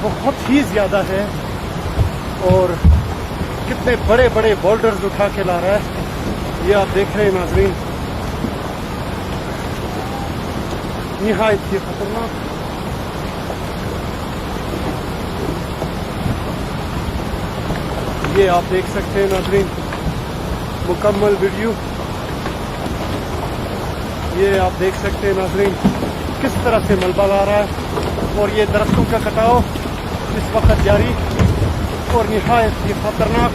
बहुत ही ज़्यादा है और कितने बड़े बड़े बोल्डर्स उठा के ला रहा है, ये आप देख रहे हैं नाज़रीन। निहायत ही खतरनाक। ये आप देख सकते हैं नाज़रीन मुकम्मल वीडियो। ये आप देख सकते हैं नाज़रीन किस तरह से मलबा ला रहा है और ये दरख्तों का कटाव इस वक्त जारी और निहायत ही खतरनाक,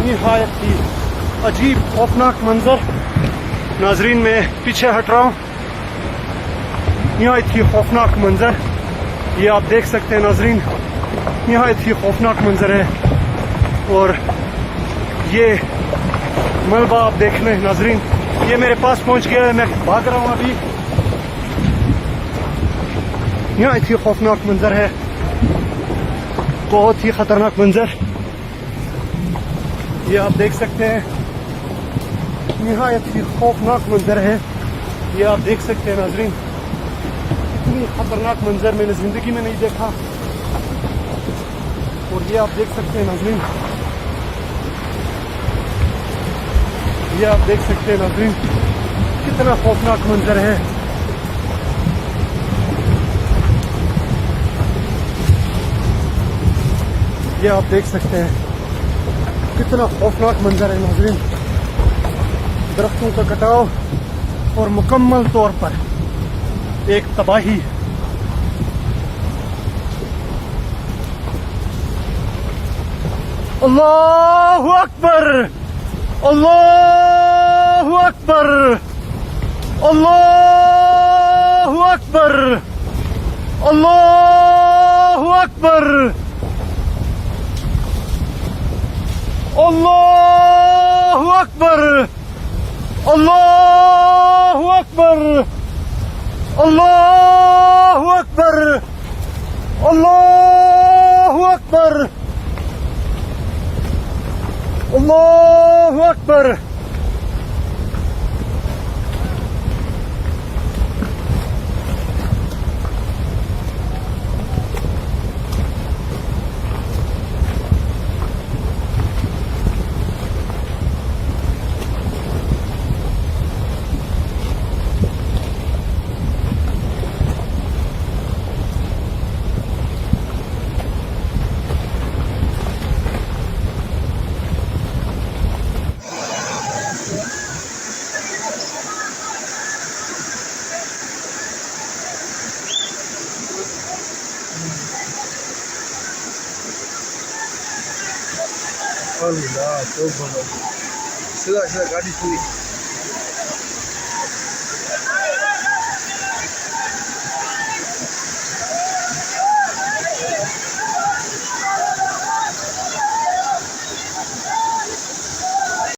निहायत ही अजीब खौफनाक मंजर। नाज़रीन मैं पीछे हट रहा हूँ, निहायत ही खौफनाक मंजर ये आप देख सकते हैं नाज़रीन, निहायत ही खौफनाक मंजर है। और ये मलबा आप देख रहे हैं नाज़रीन, ये मेरे पास पहुंच गया है, मैं भाग रहा हूं अभी। निहायत ही खौफनाक मंजर है, बहुत ही खतरनाक मंजर ये आप देख सकते हैं, निहायत ही खौफनाक मंजर है ये आप देख सकते हैं नाज़रीन। इतनी खतरनाक मंजर मैंने जिंदगी में नहीं देखा। और ये आप देख सकते हैं नाज़रीन, ये आप देख सकते हैं नाज़रीन कितना खौफनाक मंजर है। ये आप देख सकते हैं कितना खौफनाक मंजर है नाज़रीन, दरख्तों का कटाव और मुकम्मल तौर पर एक तबाही। अल्लाहु अकबर, अल्लाहु अकबर, अल्लाहु अकबर, अल्लाहु अकबर, अल्लाहु अकबर, अल्लाहु अकबर, अल्लाहु अकबर, अल्लाहु अकबर, अल्लाहु अकबर। अल्लाह तो सीधा सीधा गाड़ी पूरी